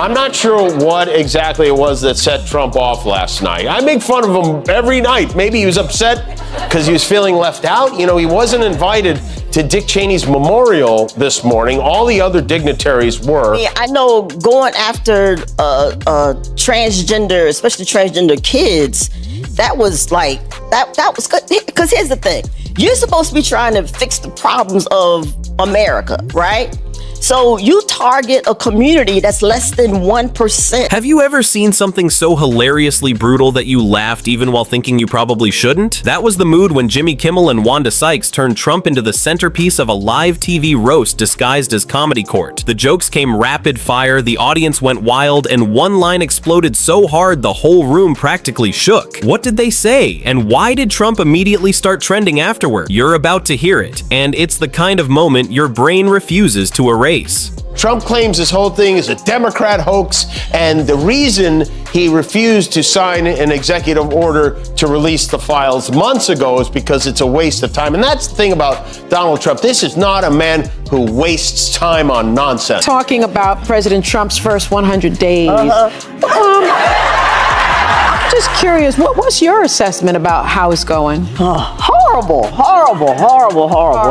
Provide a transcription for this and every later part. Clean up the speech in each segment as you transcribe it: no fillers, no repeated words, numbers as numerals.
I'm not sure what exactly it was that set Trump off last night. I make fun of him every night. Maybe he was upset because he was feeling left out. You know, he wasn't invited to Dick Cheney's memorial this morning. All the other dignitaries were. Yeah, I know going after transgender, especially transgender kids, that was like, that was good. Because here's the thing. You're supposed to be trying to fix the problems of America, right? So you target a community that's less than 1%. Have you ever seen something so hilariously brutal that you laughed even while thinking you probably shouldn't? That was the mood when Jimmy Kimmel and Wanda Sykes turned Trump into the centerpiece of a live TV roast disguised as comedy court. The jokes came rapid fire, the audience went wild, and one line exploded so hard the whole room practically shook. What did they say? And why did Trump immediately start trending afterward? You're about to hear it, and it's the kind of moment your brain refuses to erase. Trump claims this whole thing is a Democrat hoax, and the reason he refused to sign an executive order to release the files months ago is because it's a waste of time. And that's the thing about Donald Trump. This is not a man who wastes time on nonsense. Talking about President Trump's first 100 days. Just curious, what's your assessment about how it's going? Horrible.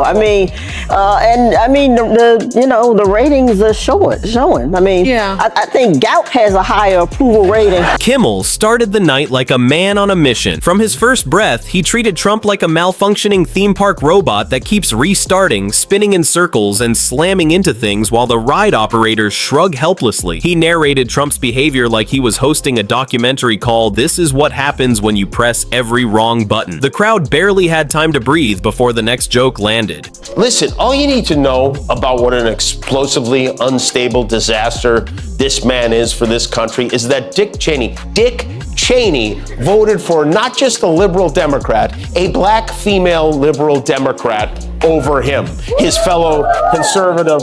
I mean, the ratings are showing. I mean, yeah. I think Gout has a higher approval rating. Kimmel started the night like a man on a mission. From his first breath, he treated Trump like a malfunctioning theme park robot that keeps restarting, spinning in circles, and slamming into things while the ride operators shrug helplessly. He narrated Trump's behavior like he was hosting a documentary called "This is What Happens When You Press Every Wrong Button." The crowd barely had time to breathe before the next joke landed. Listen, all you need to know about what an explosively unstable disaster this man is for this country is that Dick Cheney voted for not just a liberal Democrat, a black female liberal Democrat over him, his fellow conservative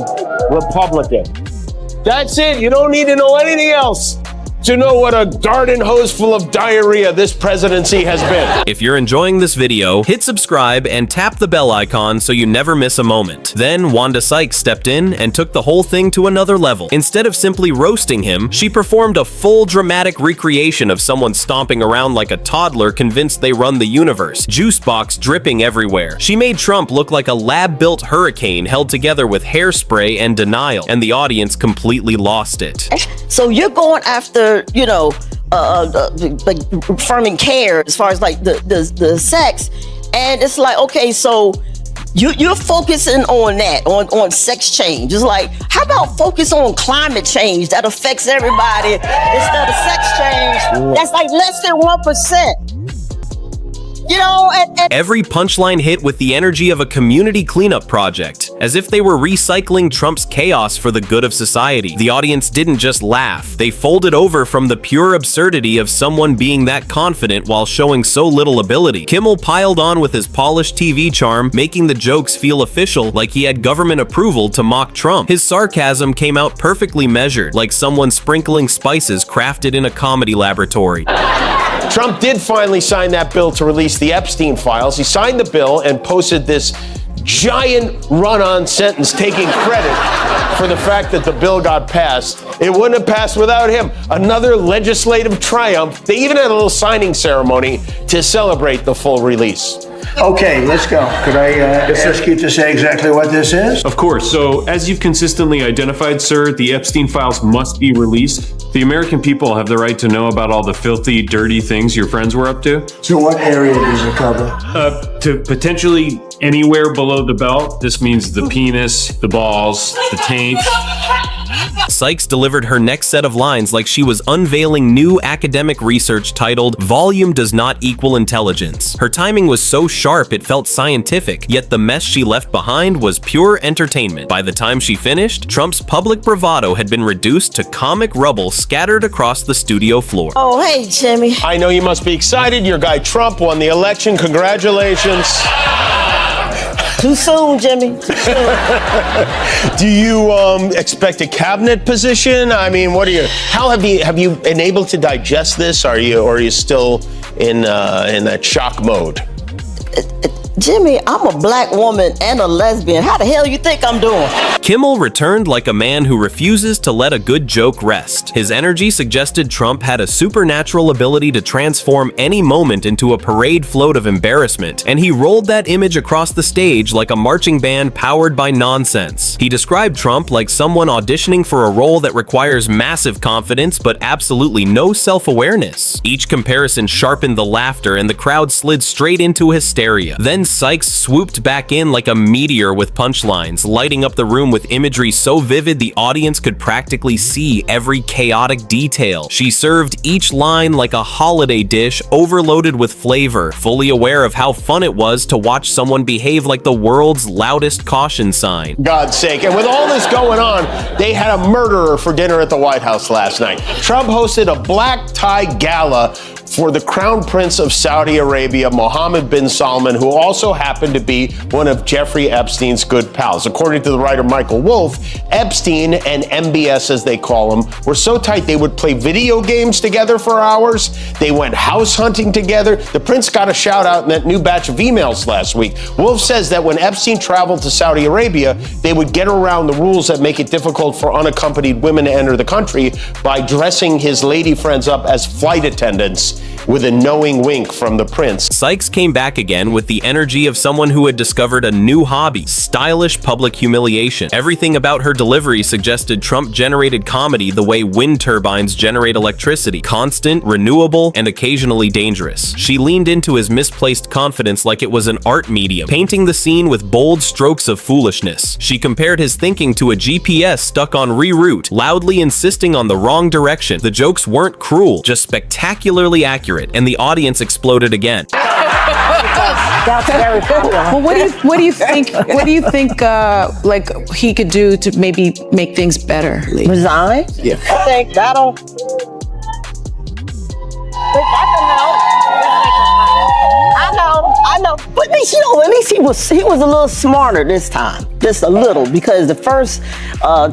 Republican. That's it. You don't need to know anything else to know what a garden hose full of diarrhea this presidency has been. If you're enjoying this video, hit subscribe and tap the bell icon so you never miss a moment. Then Wanda Sykes stepped in and took the whole thing to another level. Instead of simply roasting him, she performed a full dramatic recreation of someone stomping around like a toddler convinced they run the universe, juice box dripping everywhere. She made Trump look like a lab-built hurricane held together with hairspray and denial, and the audience completely lost it. So you're going after, like affirming care as far as like the sex, and it's like, okay, so you're focusing on that, on sex change. It's like, how about focus on climate change that affects everybody instead of sex change that's like less than 1%. Every punchline hit with the energy of a community cleanup project, as if they were recycling Trump's chaos for the good of society. The audience didn't just laugh, they folded over from the pure absurdity of someone being that confident while showing so little ability. Kimmel piled on with his polished TV charm, making the jokes feel official, like he had government approval to mock Trump. His sarcasm came out perfectly measured, like someone sprinkling spices crafted in a comedy laboratory. Trump did finally sign that bill to release the Epstein files. He signed the bill and posted this giant run-on sentence taking credit for the fact that the bill got passed. It wouldn't have passed without him. Another legislative triumph. They even had a little signing ceremony to celebrate the full release. Okay, let's go. Could I ask you to say exactly what this is? Of course. So, as you've consistently identified, sir, the Epstein files must be released. The American people have the right to know about all the filthy, dirty things your friends were up to. So what area does it cover? To potentially anywhere below the belt. This means the penis, the balls, the taint. Sykes delivered her next set of lines like she was unveiling new academic research titled "Volume Does Not Equal Intelligence." Her timing was so sharp it felt scientific, yet the mess she left behind was pure entertainment. By the time she finished, Trump's public bravado had been reduced to comic rubble scattered across the studio floor. Oh, hey, Jimmy. I know you must be excited. Your guy Trump won the election. Congratulations. Too soon, Jimmy. Too soon. Do you expect a cabinet position? I mean, how have you been able to digest this? Or are you still in that shock mode? Jimmy, I'm a black woman and a lesbian. How the hell you think I'm doing? Kimmel returned like a man who refuses to let a good joke rest. His energy suggested Trump had a supernatural ability to transform any moment into a parade float of embarrassment, and he rolled that image across the stage like a marching band powered by nonsense. He described Trump like someone auditioning for a role that requires massive confidence but absolutely no self-awareness. Each comparison sharpened the laughter and the crowd slid straight into hysteria. Then Sykes swooped back in like a meteor with punchlines, lighting up the room with imagery so vivid the audience could practically see every chaotic detail. She served each line like a holiday dish overloaded with flavor, fully aware of how fun it was to watch someone behave like the world's loudest caution sign. God's sake. And with all this going on, they had a murderer for dinner at the White House last night. Trump hosted a black tie gala for the Crown Prince of Saudi Arabia, Mohammed bin Salman, who also happened to be one of Jeffrey Epstein's good pals. According to the writer Michael Wolff, Epstein and MBS, as they call him, were so tight they would play video games together for hours. They went house hunting together. The prince got a shout out in that new batch of emails last week. Wolff says that when Epstein traveled to Saudi Arabia, they would get around the rules that make it difficult for unaccompanied women to enter the country by dressing his lady friends up as flight attendants, with a knowing wink from the prince. Sykes came back again with the energy of someone who had discovered a new hobby: stylish public humiliation. Everything about her delivery suggested Trump-generated comedy the way wind turbines generate electricity: constant, renewable, and occasionally dangerous. She leaned into his misplaced confidence like it was an art medium, painting the scene with bold strokes of foolishness. She compared his thinking to a GPS stuck on reroute, loudly insisting on the wrong direction. The jokes weren't cruel, just spectacularly accurate, and the audience exploded again. That's very cool. Well, what do you think? What do you think? Like he could do to maybe make things better? Resign? Yeah. I think that'll. That can help. I know. But at least, at least he was a little smarter this time. Just a little, because the first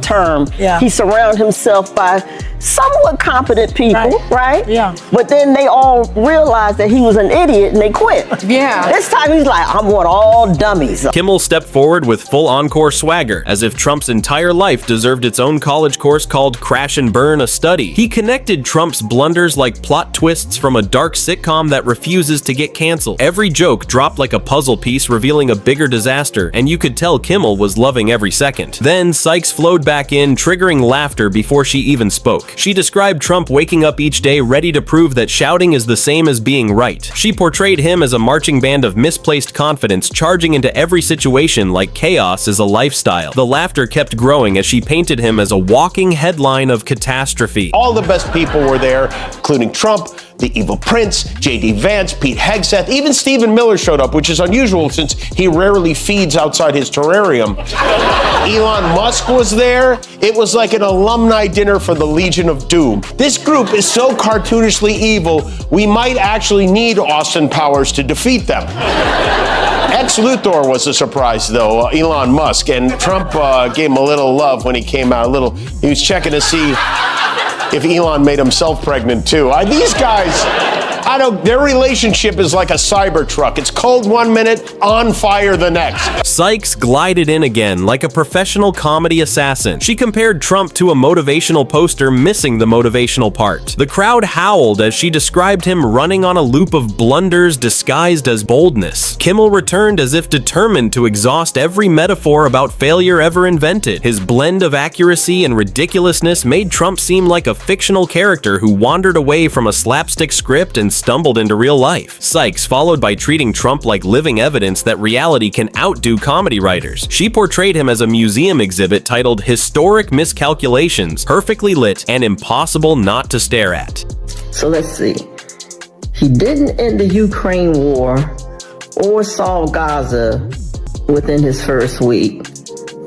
term, he surrounded himself by somewhat competent people, right? Yeah. But then they all realized that he was an idiot and they quit. Yeah. This time he's like, I'm want all dummies. Kimmel stepped forward with full encore swagger, as if Trump's entire life deserved its own college course called Crash and Burn, a study. He connected Trump's blunders like plot twists from a dark sitcom that refuses to get canceled. Every joke dropped like a puzzle piece revealing a bigger disaster, and you could tell Kimmel was loving every second. Then Sykes flowed back in, triggering laughter before she even spoke. She described Trump waking up each day ready to prove that shouting is the same as being right. She portrayed him as a marching band of misplaced confidence, charging into every situation like chaos is a lifestyle. The laughter kept growing as she painted him as a walking headline of catastrophe. All the best people were there, including Trump, the evil prince, J.D. Vance, Pete Hegseth, even Stephen Miller showed up, which is unusual since he rarely feeds outside his terrarium. Elon Musk was there. It was like an alumni dinner for the Legion of Doom. This group is so cartoonishly evil, we might actually need Austin Powers to defeat them. Ex Luthor was a surprise, though, Elon Musk, and Trump gave him a little love when he came out. He was checking to see if Elon made himself pregnant too. These guys, their relationship is like a Cybertruck. It's cold one minute, on fire the next. Sykes glided in again like a professional comedy assassin. She compared Trump to a motivational poster missing the motivational part. The crowd howled as she described him running on a loop of blunders disguised as boldness. Kimmel returned as if determined to exhaust every metaphor about failure ever invented. His blend of accuracy and ridiculousness made Trump seem like a fictional character who wandered away from a slapstick script and stumbled into real life. Sykes followed by treating Trump like living evidence that reality can outdo comedy writers. She portrayed him as a museum exhibit titled Historic Miscalculations, perfectly lit and impossible not to stare at. So let's see. He didn't end the Ukraine war or solve Gaza within his first week,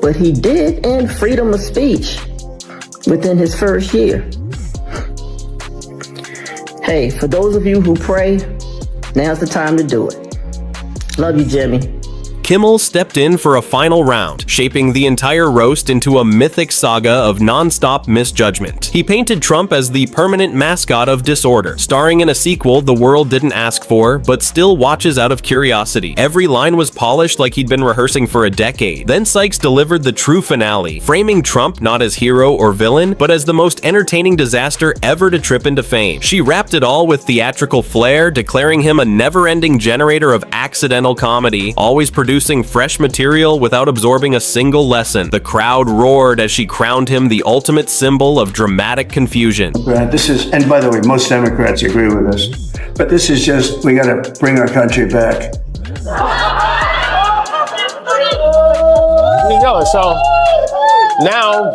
but he did end freedom of speech within his first year. Hey, for those of you who pray, now's the time to do it. Love you, Jimmy. Kimmel stepped in for a final round, shaping the entire roast into a mythic saga of non-stop misjudgment. He painted Trump as the permanent mascot of disorder, starring in a sequel the world didn't ask for, but still watches out of curiosity. Every line was polished like he'd been rehearsing for a decade. Then Sykes delivered the true finale, framing Trump not as hero or villain, but as the most entertaining disaster ever to trip into fame. She wrapped it all with theatrical flair, declaring him a never-ending generator of accidental comedy, always producing fresh material without absorbing a single lesson. The crowd roared as she crowned him the ultimate symbol of dramatic confusion. This is, and by the way, most Democrats agree with us, but this is just, we got to bring our country back. There you go. So now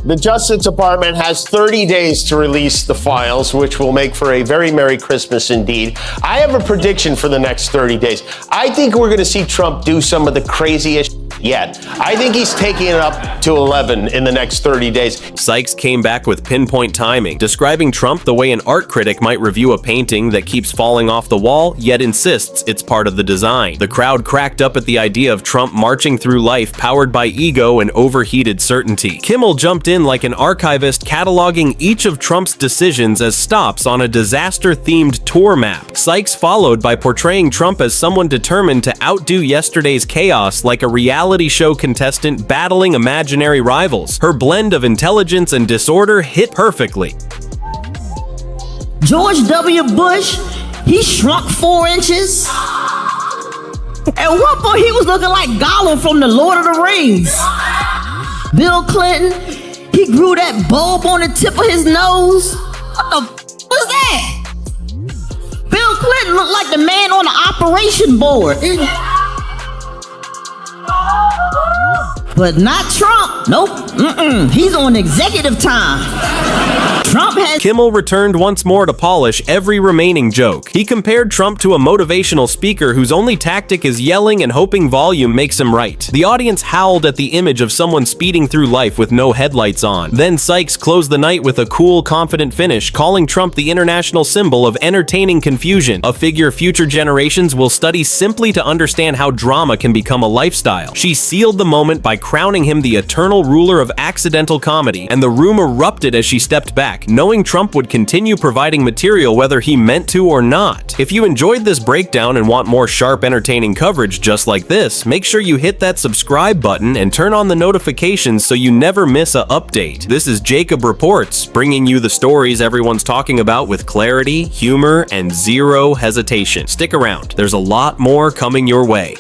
the Justice Department has 30 days to release the files, which will make for a very Merry Christmas indeed. I have a prediction for the next 30 days. I think we're going to see Trump do some of the craziest yet. I think he's taking it up to 11 in the next 30 days. Sykes came back with pinpoint timing, describing Trump the way an art critic might review a painting that keeps falling off the wall, yet insists it's part of the design. The crowd cracked up at the idea of Trump marching through life powered by ego and overheated certainty. Kimmel jumped in like an archivist, cataloging each of Trump's decisions as stops on a disaster-themed tour map. Sykes followed by portraying Trump as someone determined to outdo yesterday's chaos like a reality show contestant battling imaginary rivals. Her blend of intelligence and disorder hit perfectly. George W. Bush, he shrunk 4 inches. At one point, he was looking like Gollum from the Lord of the Rings. Bill Clinton, he grew that bulb on the tip of his nose. What's that? Bill Clinton looked like the man on the operation board. But not Trump. Nope. He's on executive time. Trump has... Kimmel returned once more to polish every remaining joke. He compared Trump to a motivational speaker whose only tactic is yelling and hoping volume makes him right. The audience howled at the image of someone speeding through life with no headlights on. Then Sykes closed the night with a cool, confident finish, calling Trump the international symbol of entertaining confusion, a figure future generations will study simply to understand how drama can become a lifestyle. She sealed the moment by crowning him the eternal ruler of accidental comedy, and the room erupted as she stepped back, knowing Trump would continue providing material whether he meant to or not. If you enjoyed this breakdown and want more sharp, entertaining coverage just like this, make sure you hit that subscribe button and turn on the notifications so you never miss an update. This is Jacob Reports, bringing you the stories everyone's talking about with clarity, humor, and zero hesitation. Stick around, there's a lot more coming your way.